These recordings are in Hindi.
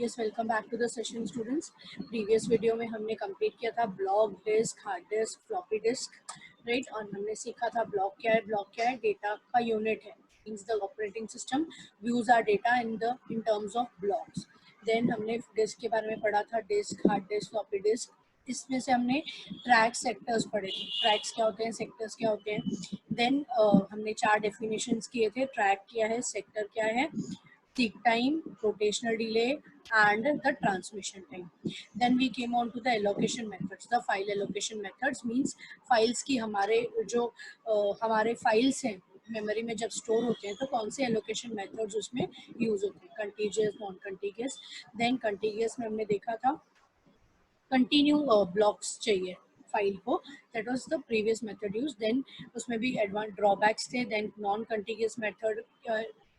Yes welcome back to the session students. Previous video में हमने कंप्लीट किया था block disk, hard disk, floppy disk, right. और हमने सीखा था ब्लॉक क्या है। ब्लॉक क्या है? डेटा का यूनिट है। Means the operating system views are data in terms of blocks. Then हमने डिस्क के बारे में पढ़ा था, disk, hard disk, floppy disk. इसमें से हमने ट्रैक सेक्टर्स पढ़े थे। ट्रैक्स क्या होते हैं, सेक्टर्स क्या होते हैं। देन हमने 4 डेफिनेशंस किए थे। ट्रैक क्या है, सेक्टर क्या है, seek time, rotational delay, and the transmission time. Then we came on to the allocation methods. The file allocation methods means files की हमारे जो हमारे files हैं मेमोरी में जब स्टोर होते हैं तो कौन से एलोकेशन मेथड्स उसमें यूज होते हैं, contiguous, non contiguous. Then contiguous में हमने देखा था कंटिन्यू ब्लॉक्स चाहिए फाइल को, that was the previous method use. Then उसमें भी एडवांस ड्रॉबैक्स थे। Then non continuous method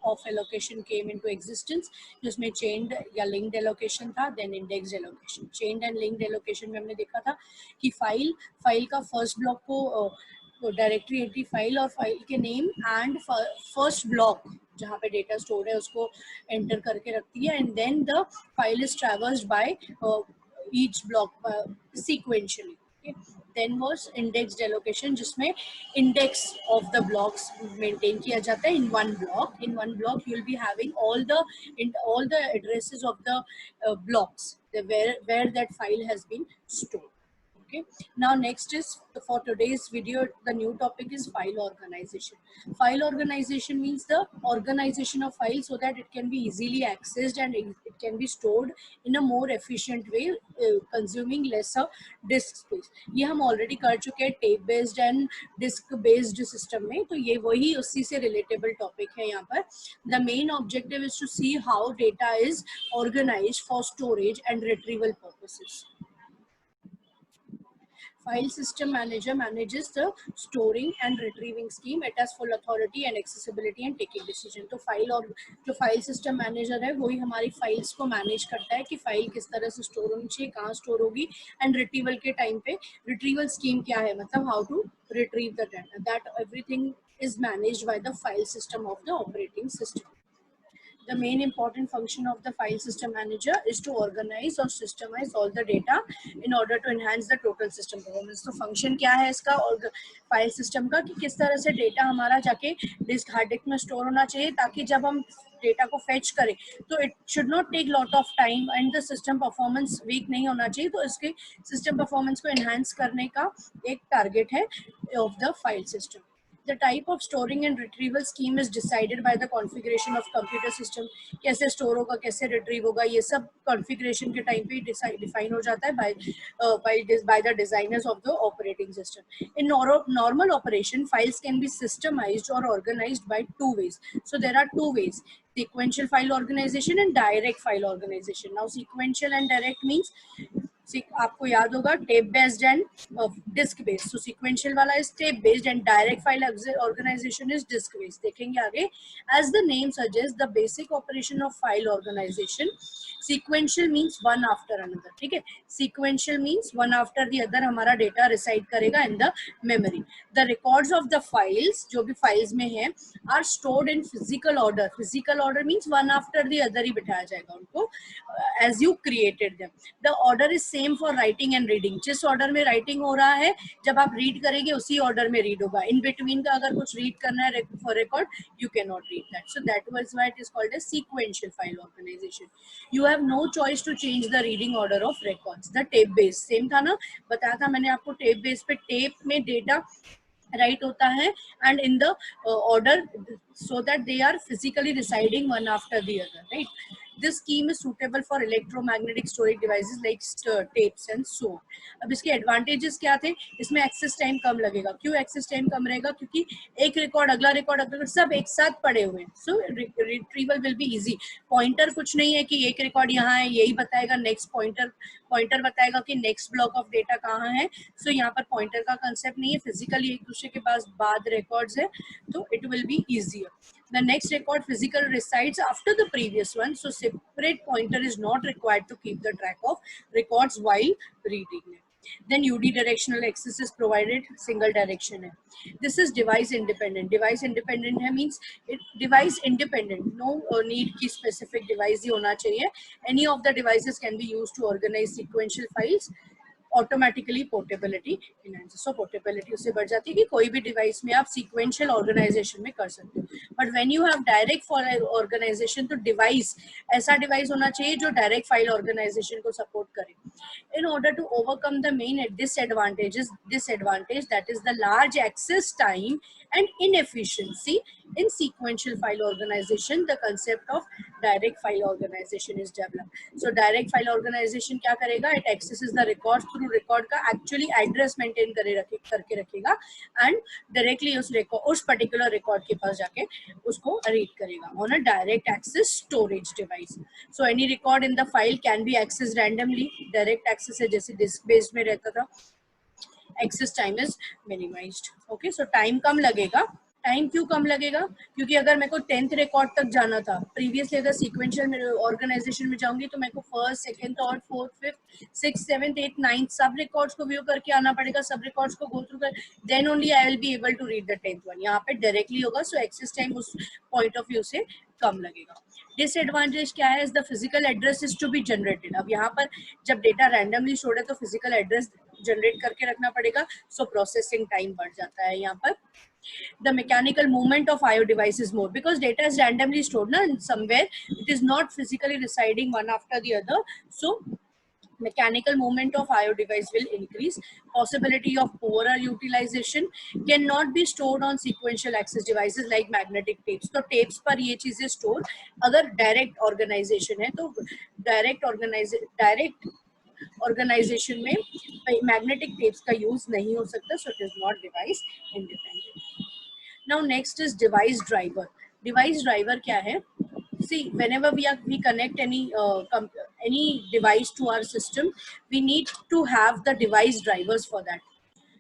of allocation came into existence, जिसमें चेन्ड या लिंक्ड एलोकेशन था। Then indexed allocation. Chained and linked allocation में हमने देखा था कि फाइल का फर्स्ट ब्लॉक को डायरेक्टरी एंट्री फाइल और फाइल के नेम एंड फर्स्ट ब्लॉक जहाँ पे डेटा स्टोर है उसको एंटर करके रखती है। And then the file is traversed by each block sequentially. Okay. Then was indexed allocation, जिसमें index of the blocks maintain किया जाता है in one block. In one block you will be having all the addresses of the blocks where that file has been stored. Okay. Now next is, for today's video, the new topic is file organization. File organization means the organization of files so that it can be easily accessed and it can be stored in a more efficient way, consuming lesser disk space. ये हम already कर चुके हैं tape based and disk based system में, तो ये वही उसी से relatable topic है यहाँ पर. The main objective is to see how data is organized for storage and retrieval purposes. File system manager manages the storing and retrieving scheme. It has full authority and accessibility and taking decision. तो फाइल और जो फाइल सिस्टम मैनेजर है वही हमारी फाइल्स को मैनेज करता है कि फाइल किस तरह से स्टोर होनी चाहिए, कहाँ स्टोर होगी, एंड रिट्रीवल के टाइम पे रिट्रीवल स्कीम क्या है, मतलब how to retrieve the data. That everything is managed by the file system of the operating system. The main important function of the file system manager is to organize or systemize all the data in order to enhance the total system performance. तो function क्या है इसका और file system का, कि किस तरह से data हमारा जाके disk hard disk में store होना चाहिए ताकि जब हम डेटा को फेच करें तो it should not take lot of time and the system performance weak नहीं होना चाहिए. तो इसके सिस्टम परफॉर्मेंस को एनहांस करने का एक टारगेट है of the file system. The type of storing and retrieval scheme is decided by the configuration of computer system. कैसे store होगा, कैसे retrieve होगा, ये सब configuration के time पे define हो जाता है by the designers of the operating system. In normal operation, files can be systemized or organized by two ways. So there are two ways: sequential file organization and direct file organization. Now sequential and direct means, आपको याद होगा tape based and disk based. So sequential वाला is tape based and direct file organisation is disk based. देखेंगे आगे. As the name suggest the basic operation of file organisation. Sequential means one after another. ठीक है, sequential means one after the other हमारा डेटा रिसाइड करेगा in the memory. The records of the files जो भी फाइल्स में है are stored in physical order. Physical order means one after the other ही बिठाया जाएगा उनको as you created them. The order is same for writing and reading. जिस ऑर्डर में राइटिंग हो रहा है जब आप रीड करेंगे उसी ऑर्डर में रीड होगा. इन बिटवीन का अगर कुछ रीड करना है for record you can not read that. So that was why it is called as sequential file organization. You have no choice to change the reading order of records. The tape base same था ना, बताया था मैंने आपको. टेप बेस पे टेप में डेटा राइट होता है and in the order so that they are physically residing one after the other, right? This scheme is suitable for electromagnetic storage devices like tapes and so on. अब इसके एडवांटेजेस क्या थे? इसमें एक्सेस टाइम कम लगेगा. क्यों एक्सेस टाइम कम रहेगा? क्योंकि एक रिकॉर्ड अगला रिकॉर्ड सब एक साथ पड़े हुए हैं. So retrieval will be easy. Pointer कुछ नहीं है कि एक रिकॉर्ड यहाँ है यही बताएगा, नेक्स्ट पॉइंटर बताएगा कि नेक्स्ट ब्लॉक ऑफ डेटा कहाँ है. सो यहाँ पर पॉइंटर का कंसेप्ट नहीं है. फिजिकली एक दूसरे के पास बाद रिकॉर्ड्स है तो it will be easier. The next record physical resides after the previous one, so separate pointer is not required to keep the track of records while reading it. Then unidirectional access is provided, single direction है. This is device independent. Device independent है means device independent. No need कि specific device ही होना चाहिए. Any of the devices can be used to organize sequential files. Automatically portability enhances. So portability उससे बढ़ जाती है कि कोई भी डिवाइस में आप सीक्वेंशियल ऑर्गेनाइजेशन में कर सकते हो. But when you have direct file organization तो डिवाइस ऐसा डिवाइस होना चाहिए जो डायरेक्ट फाइल ऑर्गेनाइजेशन को सपोर्ट करे. In order to overcome the main disadvantage that is the large access time and inefficiency in sequential file organization, the concept of direct file organization is developed. So direct file organization क्या करेगा? It accesses the record through record का actually address maintain करके रखेगा and directly उस particular record के पास जाके उसको read करेगा on a direct access storage device. So any record in the file can be accessed randomly. Direct access है जैसे disk based में रहता था. Access time is minimized. Okay, so time कम लगेगा. टाइम क्यों कम लगेगा? क्योंकि अगर मेरे को 10th रिकॉर्ड तक जाना था, प्रीवियसली अगर सीक्वेंशियल ऑर्गेनाइजेशन में जाऊंगी तो मेरे को first, second, third, fourth, fifth, six, seventh, eighth, ninth सब रिकॉर्ड्स को व्यू करके आना पड़ेगा, सब रिकॉर्ड्स को गो थ्रू कर, then only I will be able to read the 10th one. यहाँ पे डायरेक्टली होगा, सो एक्सेस टाइम उस पॉइंट ऑफ व्यू से कम लगेगा. डिसएडवांटेज क्या है? The physical address is to be generated. अब यहाँ पर जब डेटा रैंडमली स्टोर्ड है तो फिजिकल एड्रेस जनरेट करके रखना पड़ेगा, सो प्रोसेसिंग टाइम बढ़ जाता है. यहाँ पर the mechanical movement of IO device is more because data is randomly stored somewhere. It is not physically residing one after the other, so mechanical movement of IO device will increase. Possibility of poorer utilization cannot be stored on sequential access devices like magnetic tapes. तो tapes पर ये चीजें store. अगर direct organization है तो direct organization में magnetic tapes का use नहीं हो सकता, so it is not device independent. Now next is device driver. Device driver क्या है? See, whenever we connect any device to our system, we need to have the device drivers for that.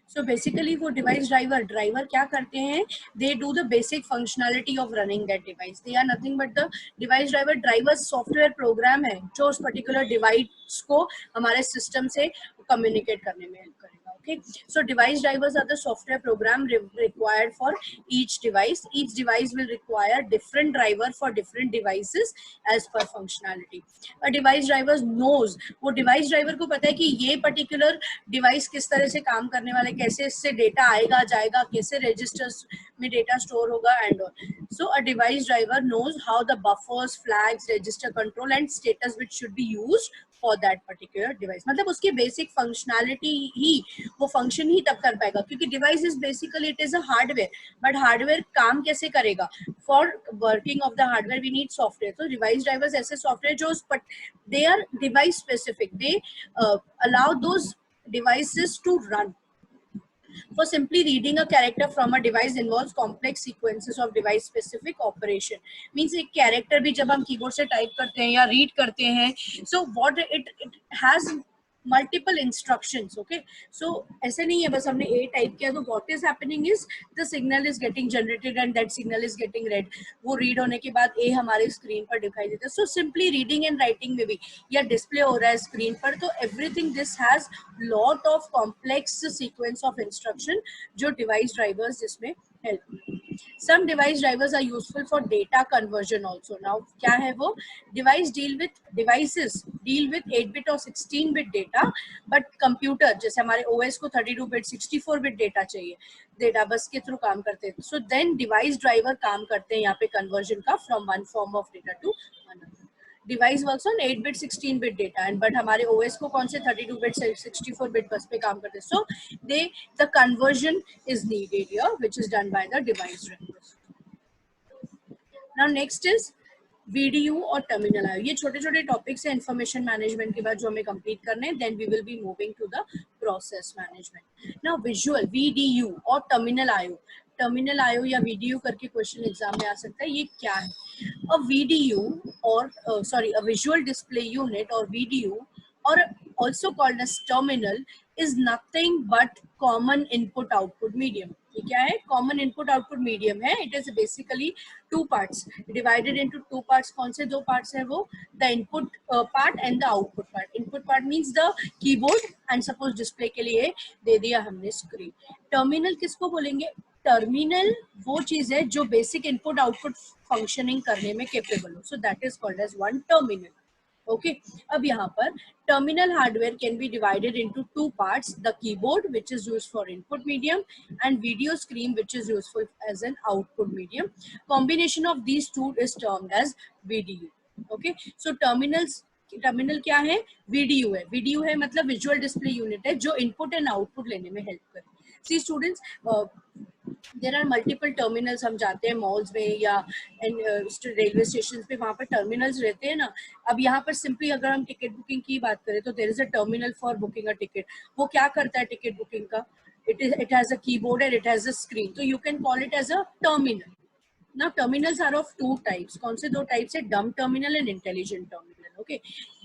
So basically वो device driver क्या करते हैं? They do the basic functionality of running that device. They are nothing but the device driver software program है जो उस particular device को हमारे system से communicate करने में help करेगा. Okay, so device drivers are the software program required for each device. Each device will require different driver for different devices as per functionality. A device driver knows, वो device driver को पता है कि ये particular device किस तरह से काम करने वाले, कैसे इससे data आएगा जाएगा, कैसे registers में data store होगा and all. So a device driver knows how the buffers, flags, register control and status which should be used for that particular device. मतलब उसकी basic functionality ही वो function ही तब कर पाएगा क्योंकि device is basically it is a hardware, but hardware काम कैसे करेगा? For working of the hardware we need software. So device drivers ऐसे software जो they are device specific. They allow those devices to run. For simply reading a character from a device involves complex sequences of device specific operation. Means एक character भी जब हम keyboard से type करते हैं या read करते हैं, so what it has multiple instructions. Okay, so ऐसे नहीं है बस हमने A type किया तो what is happening is the signal is getting generated and that signal is getting read. वो read होने के बाद A हमारे screen पर दिखाई देता है. So simply reading and writing में भी या display हो रहा है screen पर, तो everything this has lot of complex sequence of instruction जो device drivers इसमें help. Some device drivers are useful for data conversion also. Now क्या है वो? Devices deal with 8-bit or 16-bit data, but computer जैसे हमारे OS को 32-bit 64-bit data चाहिए, data bus के through काम करते हैं. So then device driver काम करते हैं यहाँ पे conversion का from one form of data to another. Device works on 8-bit 16-bit data and but हमारे OS को कौन से 32-bit 64-bit बस पे काम करते हैं. So the conversion is needed here, which is done by the device drivers. Now next is VDU और terminal IO. ये छोटे छोटे टॉपिक्स है इंफॉर्मेशन मैनेजमेंट के बाद जो हमें कंप्लीट करने हैं. Then we will be moving to the process management. Now visual VDU और terminal IO. टर्मिनल आयो या वीडीयू करके क्वेश्चन एग्जाम में आ सकता है. ये क्या है? अ वीडीयू और अ विजुअल डिस्प्ले यूनिट और वीडीयू और also called as terminal is nothing but common input output medium. ये क्या है? कॉमन इनपुट आउटपुट मीडियम है. It is basically two parts, divided into two parts. कौन से दो पार्ट्स है वो? The input part and the output part. Input part means the keyboard and suppose display के लिए दे दिया हमने स्क्रीन. टर्मिनल किसको बोलेंगे? टर्मिनल वो चीज है जो बेसिक इनपुट आउटपुट फंक्शनिंग करने में केपेबल हो. So that is called as one terminal. Okay. अब यहाँ पर terminal hardware can be divided into two parts: the keyboard, which is used for input medium, and video screen, which is useful as an output medium. Combination of these two is termed as VDU. Okay, so terminal क्या है? VDU है. VDU है मतलब विजुअल डिस्प्ले यूनिट है, जो इनपुट एंड आउटपुट लेने में हेल्प करे. See students, there are multiple terminals. हम जाते हैं मॉल्स में या रेलवे स्टेशन पे, वहाँ पर टर्मिनल्स रहते हैं ना. अब यहाँ पर सिंपली अगर हम टिकट बुकिंग की बात करें तो there is a terminal for booking a ticket. वो क्या करता है टिकट बुकिंग का? it has a keyboard and it has a screen, so you can call it as a terminal. Now terminals are of two types. कौन से दो टाइप्स है? डम terminal and intelligent terminal. Okay.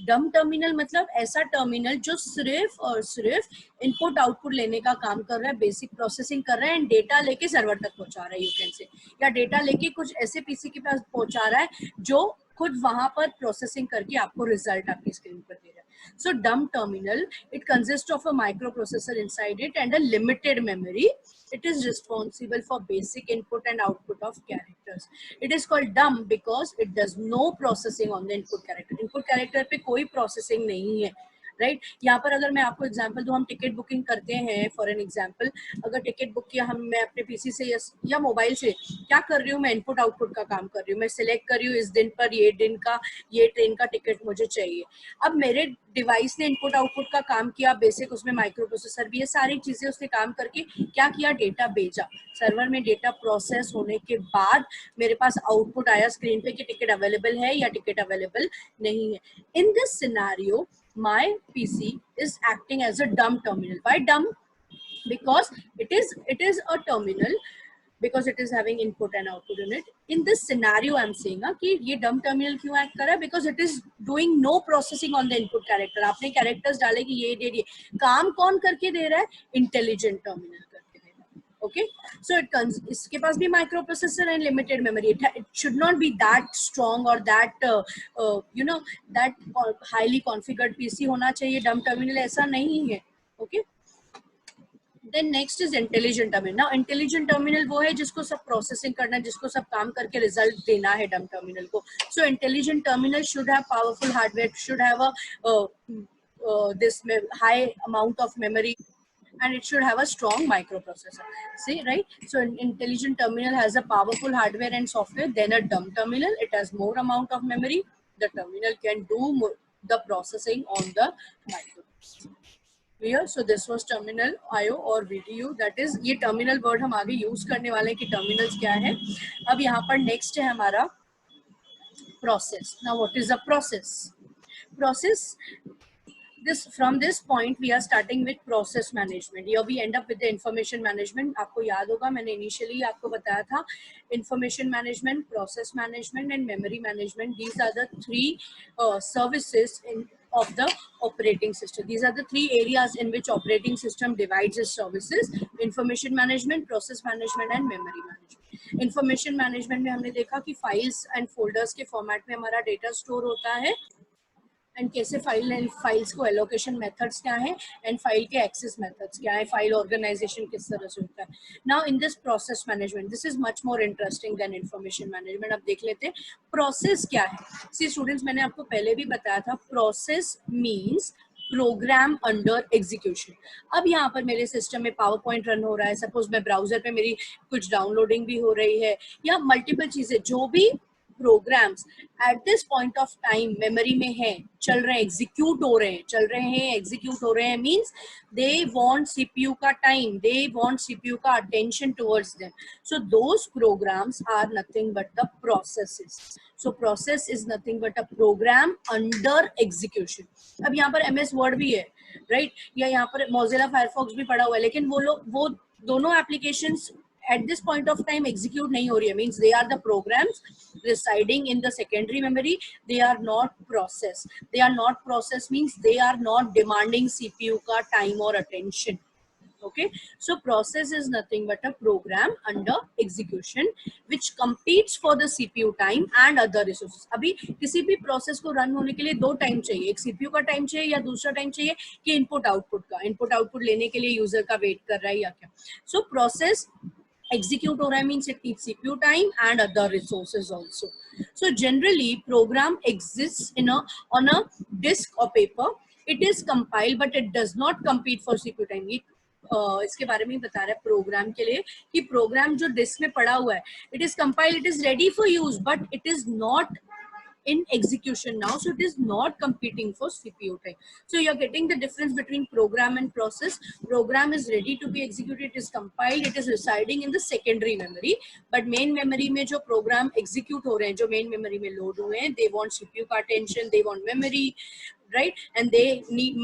डम टर्मिनल मतलब ऐसा टर्मिनल जो सिर्फ और सिर्फ इनपुट आउटपुट लेने का काम कर रहा है, बेसिक प्रोसेसिंग कर रहा है एंड डेटा लेके सर्वर तक पहुंचा रहा है, यू कैन से, या डेटा लेके कुछ ऐसे पीसी के पास पहुंचा रहा है जो खुद वहां पर प्रोसेसिंग करके आपको रिजल्ट आपकी स्क्रीन पर दे रहा है. So dumb terminal, it consists of a microprocessor inside it and a limited memory. It is responsible for basic input and output of characters. It is called dumb because it does no processing on the input character. Input character पे कोई processing नहीं है. राइट. यहाँ पर अगर मैं आपको एग्जांपल दूं, हम टिकट बुकिंग करते हैं. फॉर एन एग्जांपल, अगर टिकट बुक किया मैं अपने पीसी से या मोबाइल से, क्या कर रही हूँ मैं? इनपुट आउटपुट का काम कर रही हूँ. मैं सिलेक्ट कर रही हूँ इस दिन पर ये दिन का ये ट्रेन का टिकट मुझे चाहिए. अब मेरे डिवाइस ने इनपुट आउटपुट का काम किया, बेसिक उसमें माइक्रो प्रोसेसर भी है, सारी चीजें उसने काम करके क्या किया? डेटा भेजा सर्वर में. डेटा प्रोसेस होने के बाद मेरे पास आउटपुट आया स्क्रीन पे कि टिकट अवेलेबल है या टिकट अवेलेबल नहीं है. In this scenario my PC is acting as a dumb terminal. Why dumb? Because it is a terminal, because it is having input and output in it. In this scenario, I'm saying कि ये dumb terminal क्यों act कर रहा है? Because it is doing no processing on the input character. आपने characters डाले कि ये दे दिए, काम कौन करके दे रहा है? Intelligent terminal करके दे रहा है. Okay, so it comes, इसके पास भी microprocessor and limited memory. It should not be that strong or that that highly configured PC होना चाहिए. dumb terminal ऐसा नहीं है. Okay. Then next is intelligent terminal. Now intelligent terminal वो है जिसको सब processing करना है, जिसको सब काम करके result देना है dumb terminal को. So intelligent terminal should have powerful hardware, should have a this high amount of memory, and it should have a strong microprocessor. See, right? So an intelligent terminal has a powerful hardware and software than a dumb terminal. It has more amount of memory. The terminal can do more, the processing on the microprocessor. Clear? So this was terminal IO or VDU. That is, ये terminal word हम आगे use करने वाले हैं कि terminals क्या है. अब यहाँ पर next है हमारा process. Now what is a process? Process. From this point we are starting with process management. Here we end up with the information management. आपको याद होगा मैंने initially आपको बताया था information management, process management and memory management. These are the three services of the operating system. These are the three areas in which operating system divides its services: information management, process management and memory management. Information management में हमने देखा कि files and folders के format में हमारा data store होता है, एंड कैसे फाइल्स को एलोकेशन मेथड्स क्या है, एंड फाइल के एक्सेस मेथड्स क्या है, फाइल ऑर्गेनाइजेशन किस तरह से होता है. Now in this process management, this is much more interesting than information management. अब देख लेते हैं प्रोसेस क्या है. सी स्टूडेंट्स, मैंने आपको पहले भी बताया था, process means program under execution. अब यहाँ पर मेरे सिस्टम में पावर पॉइंट रन हो रहा है, सपोज मैं ब्राउजर पे मेरी कुछ डाउनलोडिंग भी हो रही है, या मल्टीपल चीजें, जो भी programs at this point of time memory में है, चल रहे हैं, एग्जीक्यूट हो रहे हैं, चल रहे हैं, एग्जीक्यूट हो रहे हैं, मींस दे वांट सीपीयू का टाइम, दे वांट सीपीयू का attention towards them. So those programs are nothing but the processes. So process is nothing but a program under execution. अब यहाँ पर MS वर्ड भी है, राइट, या यहाँ पर मोजिला फायरफॉक्स भी पड़ा हुआ है, लेकिन वो दोनों applications at this point of time execute नहीं हो रही है, means they are the programs residing in the secondary memory. They are not processed. They are not processed means they are not demanding CPU का time or attention. Okay, so process is nothing but a program under execution which competes for the CPU time and other resources. अभी किसी भी प्रोसेस को रन होने के लिए दो टाइम चाहिए, एक CPU का टाइम चाहिए या दूसरा टाइम चाहिए कि इनपुट आउटपुट का, इनपुट आउटपुट लेने के लिए यूजर का वेट कर रहा है या क्या. So process execute हो रहा है means it needs CPU time and other resources also. So generally program exists in a on a disk or paper. It is compiled but it does not compete for CPU time. इसके बारे में बता रहा है प्रोग्राम के लिए कि प्रोग्राम जो डिस्क में पड़ा हुआ है, it is compiled, it is ready for use, but it is not in execution now, so it is not competing for CPU time. So you're getting the difference between program and process. Program is ready to be executed, it is compiled, it is residing in the secondary memory, but main memory में जो program execute हो रहे हैं, जो main memory में load हुए हैं, they want CPU का attention, they want memory, right, and they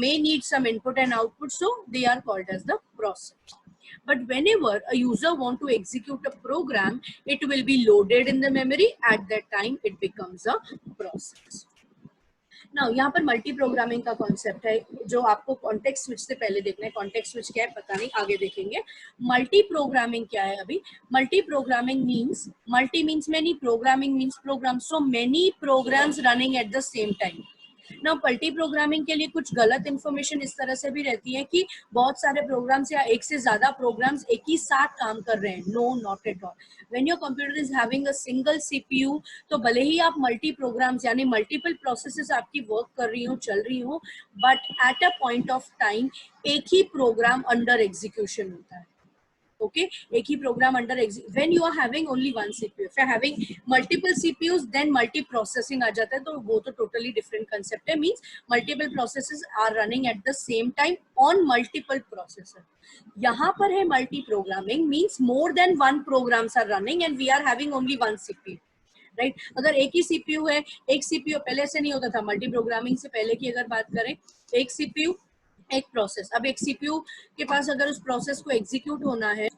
may need some input and output, so they are called as the process. But whenever a user want to execute a program, it will be loaded in the memory. At that time, it becomes a process. Now, यहाँ पर मल्टी प्रोग्रामिंग का कॉन्सेप्ट है जो आपको कॉन्टेक्स्ट स्विच से पहले देखना है. कॉन्टेक्स्ट स्विच क्या है पता नहीं, आगे देखेंगे. मल्टी प्रोग्रामिंग क्या है अभी. Multi programming means, multi means many, programming means program, so many programs running at the same time. ना मल्टी प्रोग्रामिंग के लिए कुछ गलत इन्फॉर्मेशन इस तरह से भी रहती है कि बहुत सारे प्रोग्राम्स या एक से ज्यादा प्रोग्राम्स एक ही साथ काम कर रहे हैं. No, not at all. When your computer is having a single CPU, तो भले ही आप मल्टी प्रोग्राम्स यानी मल्टीपल प्रोसेसेस आपकी वर्क कर रही हो, चल रही हो, but at a point of time एक ही प्रोग्राम अंडर एग्जीक्यूशन होता है. Okay, एक ही program under when you are having only one CPU. If you are having multiple CPUs, then multi processing आ जाता है, तो वो तो totally different concept है. Means multiple processes are running at the same time on multiple processor. यहाँ पर है multi programming means more than one programs are running and we are having only one CPU. Right अगर एक ही सीपीयू है, एक सीपीयू पहले से नहीं होता था. मल्टी प्रोग्रामिंग से पहले की अगर बात करें, एक सीपीयू एक प्रोसेस. अब एक सीपीयू के पास अगर उस प्रोसेस को एग्जीक्यूट होना है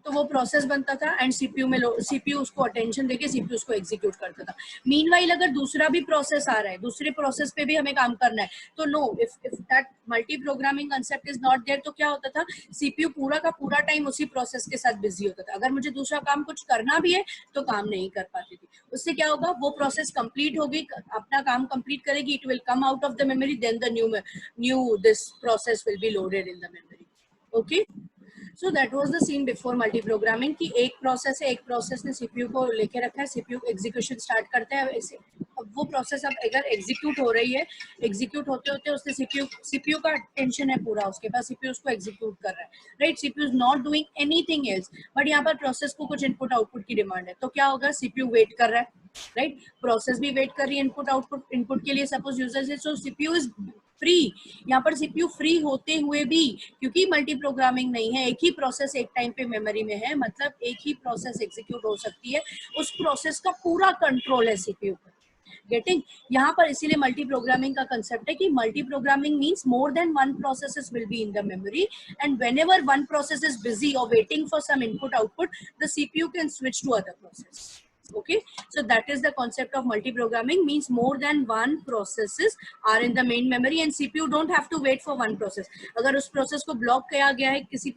तो वो प्रोसेस बनता था एंड सीपीयू में सीपीयू उसको अटेंशन देके सीपीयू उसको एग्जीक्यूट करता था. मीनवाइल अगर दूसरा भी प्रोसेस आ रहा है, दूसरे प्रोसेस पे भी हमें काम करना है, तो no, if that multi programming concept is not there, तो क्या होता था, सीपीयू पूरा का पूरा टाइम उसी प्रोसेस के साथ बिजी होता था. अगर मुझे दूसरा काम कुछ करना भी है तो काम नहीं कर पाती थी. उससे क्या होगा, वो प्रोसेस कंप्लीट होगी, अपना काम कंप्लीट करेगी, it will come out of the memory, then the new this process will be loaded in the memory. Okay, so that was the scene before multi programming की एक प्रोसेस है, एक प्रोसेस ने सीपीयू को लेके रखा है, सीपीयू एग्जीक्यूशन स्टार्ट करता है. अब वो प्रोसेस अब अगर एग्जीक्यूट हो रही है, एग्जीक्यूट होते होते उसने सीपीयू का टेंशन है पूरा उसके पास, सीपीयू उसको एग्जीक्यूट कर रहा है. Right, CPU is not doing anything else, but यहाँ पर प्रोसेस को कुछ इनपुट आउटपुट की डिमांड है, तो क्या होगा, सीपीयू वेट कर रहा है. राइट, प्रोसेस भी वेट कर रही है इनपुट आउटपुट, इनपुट के लिए सपोज यूजर से, सो सीपीयू इज फ्री. यहाँ पर सीपीयू फ्री होते हुए भी, क्योंकि मल्टी प्रोग्रामिंग नहीं है, एक ही प्रोसेस एक टाइम पे मेमोरी में है, मतलब एक ही प्रोसेस एग्जीक्यूट हो सकती है, उस प्रोसेस का पूरा कंट्रोल है सीपीयू पर. गेटिंग, यहाँ पर इसीलिए मल्टी प्रोग्रामिंग का कंसेप्ट है कि multi programming means more than one processes will be in the memory, and whenever one process is busy और waiting for some input output, the CPU can switch to other process. Okay, so that is the concept of multi-programming, means more than one processes are in the main memory and CPU don't have to wait for one process. अगर उस प्रोसेस को ब्लॉक किया गया है किसी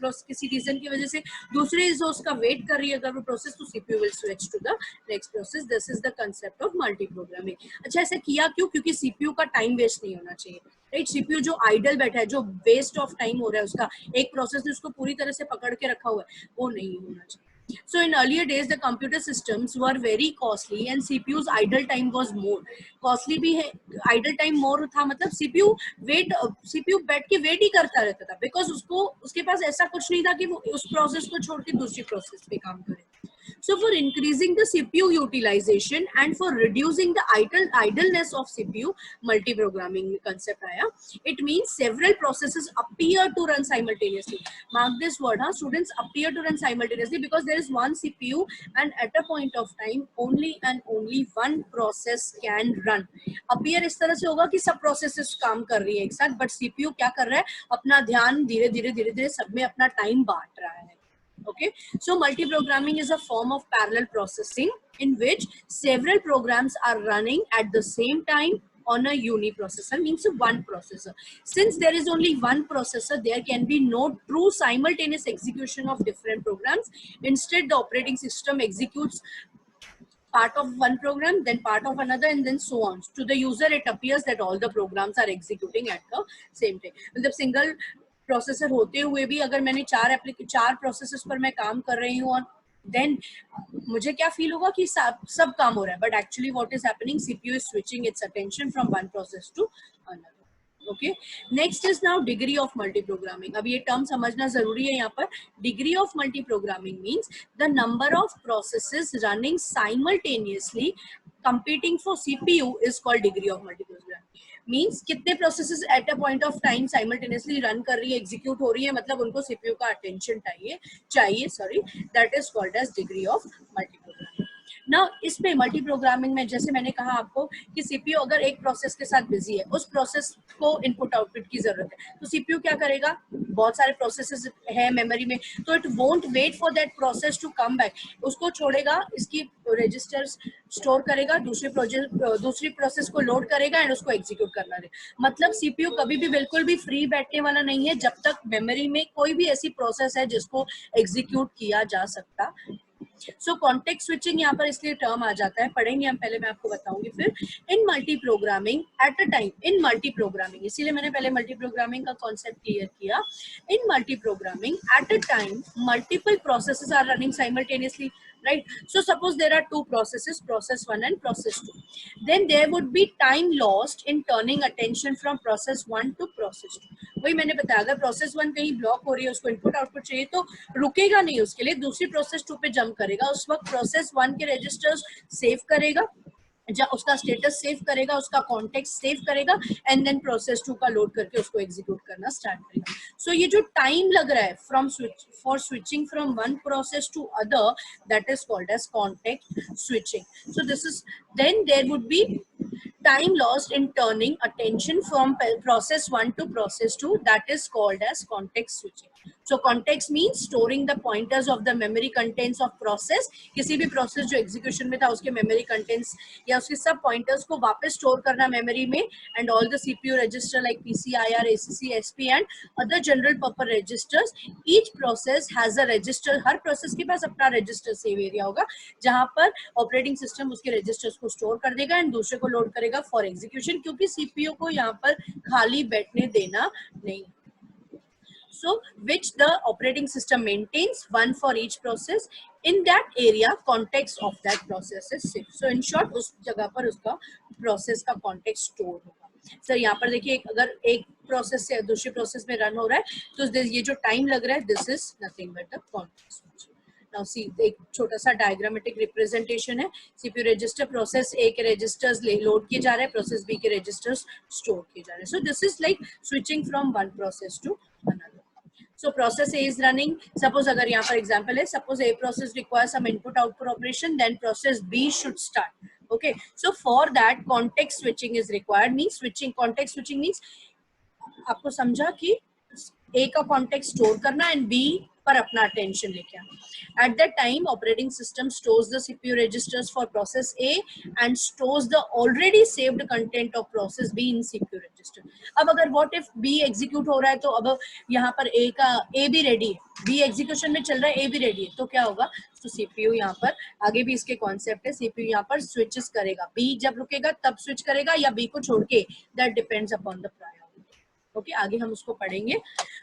रीजन की वजह से, दूसरे रिसोर्स का वेट कर रही है अगर वो प्रोसेस, तो CPU will switch to the next process. This is the concept of multi-programming. अच्छा, ऐसा किया क्यों, क्योंकि CPU का टाइम वेस्ट नहीं होना चाहिए. राइट, सीपीयू जो आइडल बैठा है, जो वेस्ट ऑफ टाइम हो रहा है उसका, एक प्रोसेस ने उसको पूरी तरह से पकड़ के रखा हुआ है, वो नहीं होना चाहिए. So in earlier days, the computer systems were very costly and CPU's idle time was more. Costly भी है, idle time more था, मतलब CPU बैठ के वेट ही करता रहता था, because उसके पास ऐसा कुछ नहीं था कि वो उस प्रोसेस को छोड़ के दूसरी प्रोसेस पे काम करे. So for increasing the CPU utilization and for reducing the idleness of CPU, multi-programming concept आया. It means several processes appear to run simultaneously. Mark this word, huh? Students, appear to run simultaneously because there is one CPU and at a point of time only and only one process can run. Appear इस तरह से होगा कि सब processes काम कर रही है एक साथ, but CPU क्या कर रहा है, अपना ध्यान धीरे धीरे सब में अपना टाइम बांट रहा है. Okay, so multi-programming is a form of parallel processing in which several programs are running at the same time on a uniprocessor, means one processor. Since there is only one processor, there can be no true simultaneous execution of different programs. Instead, the operating system executes part of one program, then part of another, and then so on. To the user, it appears that all the programs are executing at the same time. मतलब सिंगल प्रोसेसर होते हुए भी अगर मैंने चार प्रोसेसर्स पर मैं काम कर रही हूँ, और देन मुझे क्या फील होगा कि सब काम हो रहा है, but actually what is happening, CPU is switching its attention from one process to another. Okay, next is now degree of multi programming. अब ये टर्म समझना जरूरी है यहाँ पर. Degree of multi programming means the number of processes running simultaneously competing for CPU is called degree of multi-programming. Means कितने processes at a point of time simultaneously run कर रही है, execute हो रही है, मतलब उनको CPU का attention चाहिए, that is called as degree of multi-programming. Now इस पे मल्टी प्रोग्रामिंग में जैसे मैंने कहा आपको कि सीपीयू अगर एक प्रोसेस के साथ बिजी है, उस प्रोसेस को इनपुट आउटपुट की जरूरत है, तो सीपीयू क्या करेगा, बहुत सारे प्रोसेसेस है मेमोरी में, तो it won't wait for that process to come back, उसको छोड़ेगा, इसकी रजिस्टर्स स्टोर करेगा, दूसरी प्रोसेस को लोड करेगा एंड उसको एग्जीक्यूट करना है. मतलब सीपीयू कभी भी बिल्कुल भी फ्री बैठने वाला नहीं है जब तक मेमोरी में कोई भी ऐसी प्रोसेस है जिसको एग्जीक्यूट किया जा सकता. सो कॉन्टेक्स्ट स्विचिंग यहाँ पर इसलिए टर्म आ जाता है, पढ़ेंगे हम, पहले मैं आपको बताऊंगी फिर. In multi programming at a time, in multi programming, इसीलिए मैंने पहले मल्टी प्रोग्रामिंग का कॉन्सेप्ट क्लियर किया. In multi programming at a time multiple processes are running simultaneously, right? So suppose there are two processes, process 1 and process 2. Then there would be time lost in turning attention from process 1 to process 2. वही मैंने बताया, अगर प्रोसेस 1 कहीं ब्लॉक हो रही है, उसको इनपुट आउटपुट चाहिए, तो रुकेगा नहीं, उसके लिए दूसरी प्रोसेस 2 पे जंप करेगा. उस वक्त प्रोसेस 1 के रजिस्टर्स सेव करेगा, उसका स्टेटस सेव करेगा, उसका कॉन्टेक्स्ट सेव करेगा, एंड देन प्रोसेस 2 का लोड करके उसको एग्जीक्यूट करना स्टार्ट करेगा. सो ये जो टाइम लग रहा है for switching from one process to other, that is called as context switching. So this is, then there would be time lost in turning attention from process 1 to process 2, that is called as context switching. So context means storing the pointers of the memory contents of process. किसी भी process जो execution में था उसके memory contents या उसके सब pointers को वापस store करना memory में, and all the CPU register like PCIR, ACC, SP and other general purpose registers. Each process has a register. Her process के पास अपना register save area होगा जहाँ पर operating system उसके registers को store कर देगा and दूसरे को load करेगा for execution, क्योंकि CPU को यहाँ पर खाली बैठने देना नहीं. So which the operating system maintains, one for each process. In that area context of that process is safe. So in short उस जगह पर उसका process का context store होगा. सर यहाँ पर देखिए, अगर एक प्रोसेस से दूसरी प्रोसेस में रन हो रहा है तो ये जो टाइम लग रहा है, this is nothing but the context. Now see, एक छोटा सा डायग्रामेटिक रिप्रेजेंटेशन है. सीपीयू रजिस्टर, प्रोसेस ए के रजिस्टर्स लोड किए जा रहे हैं, प्रोसेस बी के रजिस्टर्स स्टोर किए जा रहे हैं. So this is like switching from one process to another. So process A is running. Suppose अगर यहाँ पर example है, suppose A process requires some input output operation, then process B should start. Okay. So for that context switching is required. Means switching, context switching means आपको समझा कि A का context store करना and B पर अपना attention लेके आना. At that time, operating system stores the CPU registers for process A and stores the already saved content of process B in CPU register. अब अगर what if B execute हो रहा है, तो अब यहाँ पर A भी ready है, B execution में चल रहा है, A भी ready है, तो क्या होगा, तो CPU यहाँ पर आगे भी इसके concept है, CPU यहाँ पर switches करेगा. B जब रुकेगा तब switch करेगा या B को छोड़ के, that depends upon the priority. Okay, आगे हम उसको पढ़ेंगे.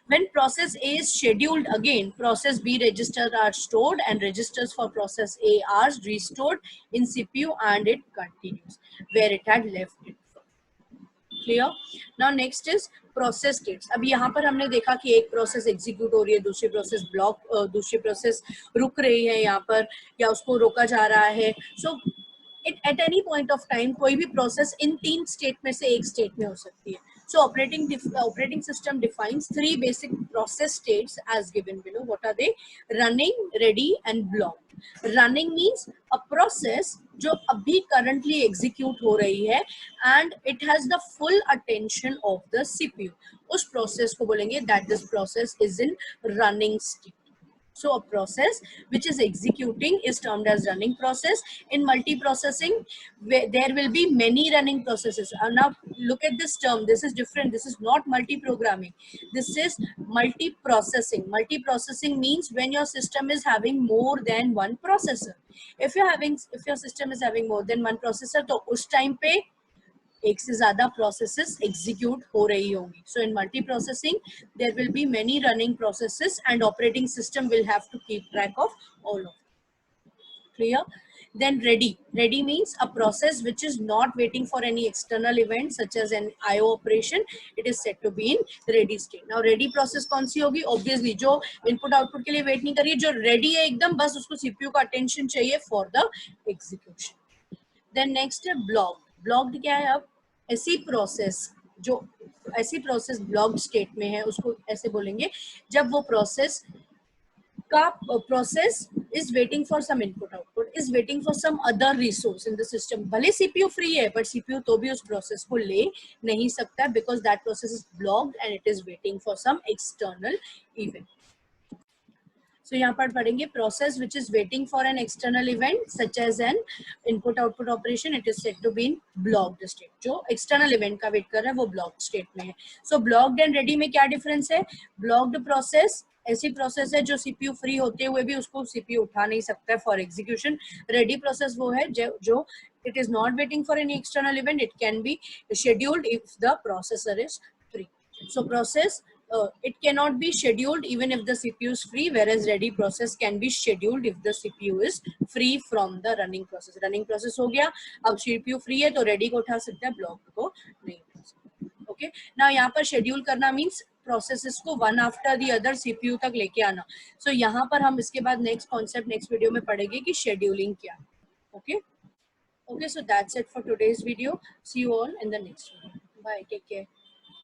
When process A is scheduled again, process B registers are stored and registers for process A are restored in CPU and it continues where it had left it. Clear? Now next is process states. अब यहाँ पर हमने देखा कि एक प्रोसेस एग्जीक्यूट हो रही है, दूसरी प्रोसेस दूसरी प्रोसेस रुक रही है यहाँ पर, या उसको रोका जा रहा है. So at any point of time कोई भी प्रोसेस इन तीन स्टेट में से एक स्टेट में हो सकती है. So operating system defines three basic process states as given below. What are they? Running, ready and block. Running means a process जो अभी currently execute हो रही है and it has the full attention of the CPU. उस process को बोलेंगे that this process is in running state. So a process which is executing is termed as running process. In multiprocessing, there will be many running processes. Now look at this term. This is different. This is not multi-programming. This is multiprocessing. Multiprocessing means when your system is having more than one processor. If your system is having more than one processor, तो उस time पे एक से ज्यादा processes execute हो रही होंगी. So in multiprocessing, there will be many running processes and operating system will have to keep track of all of them. Clear? Then ready. Ready means a process which is not waiting for any external event such as an IO operation. It is said to be in ready state. Now ready process कौन सी होगी? Obviously जो input output के लिए wait नहीं कर रही है, जो ready है एकदम, बस उसको CPU का attention चाहिए for the execution. Then next है blocked. Blocked क्या है? अब ऐसी process जो ऐसी process blocked state में है उसको ऐसे बोलेंगे जब वो process का process is waiting for some input output, is waiting for some other resource in the system. भले CPU free है but CPU तो भी उस process को ले नहीं सकता because that process is blocked and it is waiting for some external event. So यहाँ पर पढ़ेंगे process which is waiting for an external event such as an input output operation, it is said to be in blocked state. जो external event का wait कर रहा है वो blocked state में है. So blocked and ready में क्या difference है? Blocked process ऐसी प्रोसेस है जो सीपीयू फ्री होते हुए भी उसको सीपीयू उठा नहीं सकता है फॉर एग्जीक्यूशन. रेडी प्रोसेस वो है जो it is not waiting for any external event, it can be scheduled if the processor is free. So process it cannot be scheduled even if the CPU is free, whereas ready process can be scheduled if the CPU is free from the running process. Running process हो गया, अब CPU free है तो ready को उठा सकता है, blocked को नहीं उठा सकता. Okay, now यहाँ पर schedule करना means प्रोसेसेस को one after the other CPU तक लेके आना. सो यहाँ पर हम इसके बाद नेक्स्ट कॉन्सेप्ट नेक्स्ट वीडियो में पढ़ेंगे कि शेड्यूलिंग क्या है. Okay okay, so that's it for today's video. See you all in the next video. Bye, take care.